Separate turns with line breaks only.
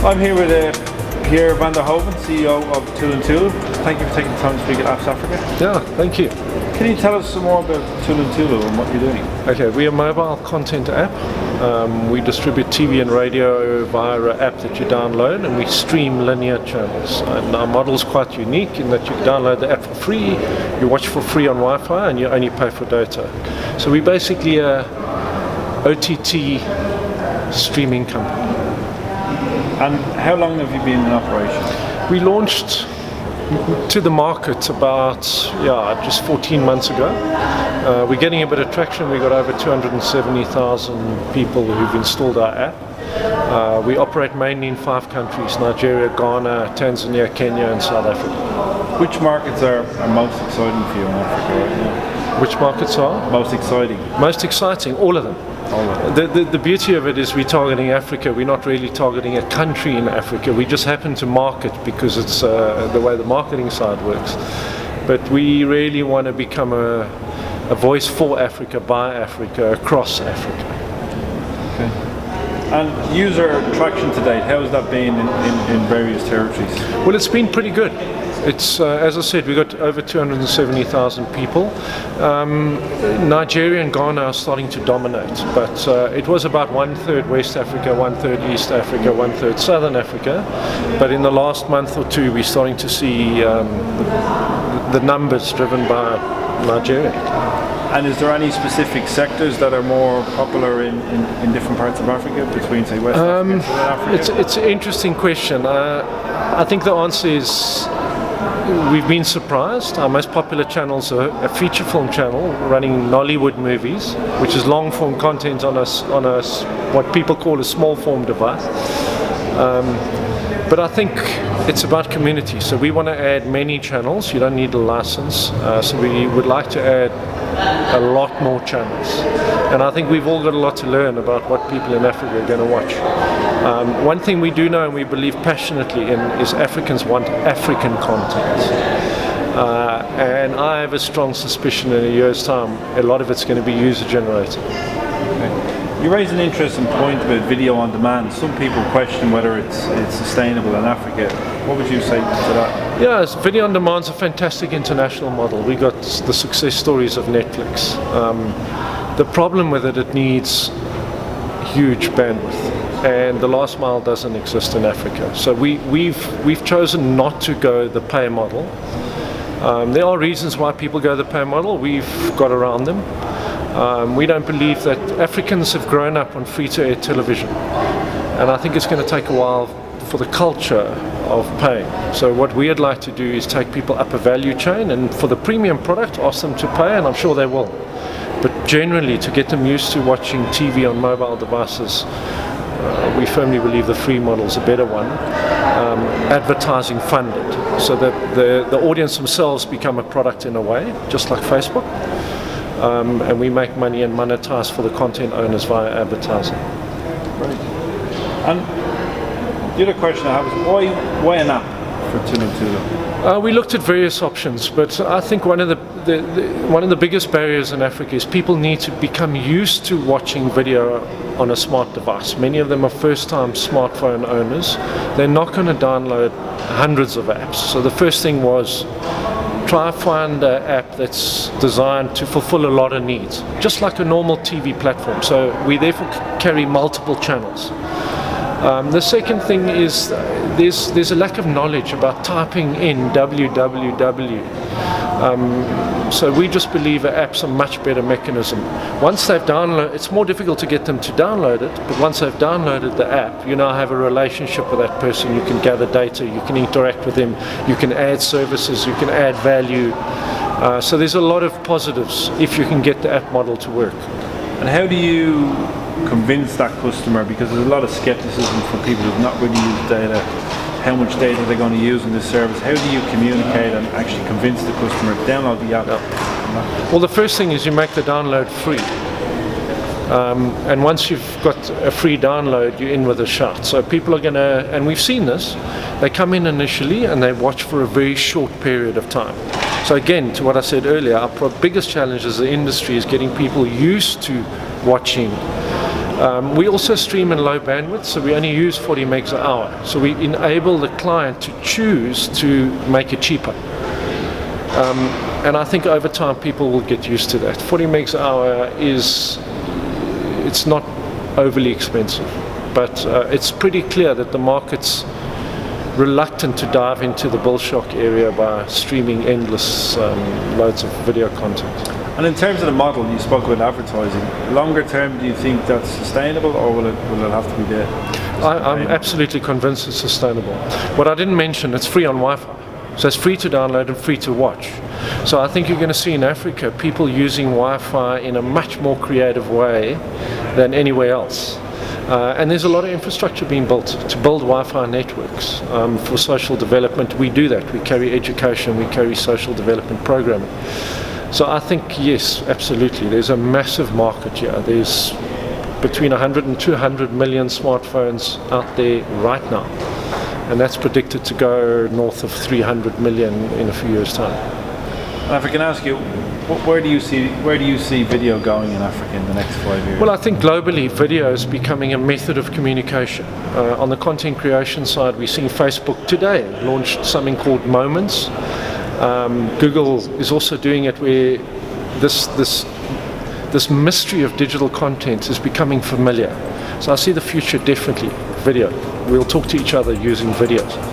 I'm here with Pierre van der Hoven, CEO of Tuluntulu. Thank you for taking the time to speak at Apps Africa.
Yeah, thank you.
Can you tell us some more about Tuluntulu and what you're doing?
Okay, we're a mobile content app. We distribute TV and radio via an app that you download, and we stream linear channels. And our model is quite unique in that you can download the app for free, you watch for free on Wi-Fi, and you only pay for data. So we're basically a OTT streaming company.
And how long have you been in operation?
We launched to the market about just 14 months ago. We're getting a bit of traction. We got over 270,000 people who've installed our app. We operate mainly in 5 countries: Nigeria, Ghana, Tanzania, Kenya, and South Africa.
Which markets are most exciting for you in Africa right now?
Which markets are?
Most exciting.
Most exciting, all of them. The beauty of it is we're targeting Africa. We're not really targeting a country in Africa. We just happen to market because it's the way the marketing side works. But we really want to become a voice for Africa, by Africa, across Africa.
Okay. And user traction to date, how has that been in various territories?
Well, it's been pretty good. It's as I said, we got over 270,000 people. Nigeria and Ghana are starting to dominate, but it was about 1/3 West Africa, 1/3 East Africa, 1/3 Southern Africa. But in the last month or two, we're starting to see the numbers driven by Nigeria.
And is there any specific sectors that are more popular in different parts of Africa, between, say, West Africa and South Africa?
It's an interesting question. I think the answer is we've been surprised. Our most popular channels are a feature film channel running Nollywood movies, which is long form content on a what people call a small form device. But I think it's about community. So we want to add many channels. You don't need a license. So we would like to add a lot more channels. And I think we've all got a lot to learn about what people in Africa are going to watch. One thing we do know and we believe passionately in is Africans want African content. And I have a strong suspicion in a year's time a lot of it's going to be user generated.
Okay. You raise an interesting point about video on demand. Some people question whether it's sustainable in Africa. What would you say to that?
Yeah, video on demand is a fantastic international model. We got the success stories of Netflix. The problem with it, it needs huge bandwidth, and the last mile doesn't exist in Africa. So we've chosen not to go the pay model. There are reasons why people go the pay model. We've got around them. We don't believe that Africans have grown up on free-to-air television, and I think it's going to take a while for the culture of paying. So what we'd like to do is take people up a value chain, and for the premium product, ask them to pay, and I'm sure they will. But generally, to get them used to watching TV on mobile devices, we firmly believe the free model is a better one. Advertising funded, so that the audience themselves become a product in a way, just like Facebook. And we make money and monetize for the content owners via advertising.
Right. And the other question I have is why an app for Tuluntulu?
We looked at various options, but I think one of the biggest barriers in Africa is people need to become used to watching video on a smart device. Many of them are first-time smartphone owners. They're not going to download hundreds of apps. So the first thing was try find an app that's designed to fulfill a lot of needs, just like a normal TV platform. So we therefore carry multiple channels. The second thing is there's a lack of knowledge about typing in www. So we just believe that apps are a much better mechanism. Once they've downloaded, it's more difficult to get them to download it, but once they've downloaded the app, you now have a relationship with that person. You can gather data, you can interact with them, you can add services, you can add value. So there's a lot of positives if you can get the app model to work.
And how do you convince that customer, because there's a lot of skepticism from people who've not really used data, how much data they're going to use in this service? How do you communicate and actually convince the customer to download the app?
Well, the first thing is you make the download free. And once you've got a free download, you're in with a shot. So people are going to, and we've seen this, they come in initially and they watch for a very short period of time. So again, to what I said earlier, our biggest challenge as an industry is getting people used to watching We also stream in low bandwidth, so we only use 40 megs an hour. So we enable the client to choose to make it cheaper. And I think over time people will get used to that. 40 megs an hour it's not overly expensive, but it's pretty clear that the market's reluctant to dive into the bill shock area by streaming endless loads of video content.
And in terms of the model, you spoke about advertising. Longer term, do you think that's sustainable, or will it have to be there?
I'm absolutely convinced it's sustainable. What I didn't mention, it's free on Wi-Fi. So it's free to download and free to watch. So I think you're going to see in Africa people using Wi-Fi in a much more creative way than anywhere else. And there's a lot of infrastructure being built to build Wi-Fi networks for social development. We do that. We carry education, we carry social development programming. So I think, yes, absolutely, there's a massive market here. There's between 100 and 200 million smartphones out there right now. And that's predicted to go north of 300 million in a few years' time.
And if I can ask you, where do you see video going in Africa in the next 5 years?
Well, I think globally video is becoming a method of communication. On the content creation side, we've seen Facebook today launched something called Moments. Google is also doing it, where this mystery of digital content is becoming familiar. So I see the future definitely video. We'll talk to each other using videos.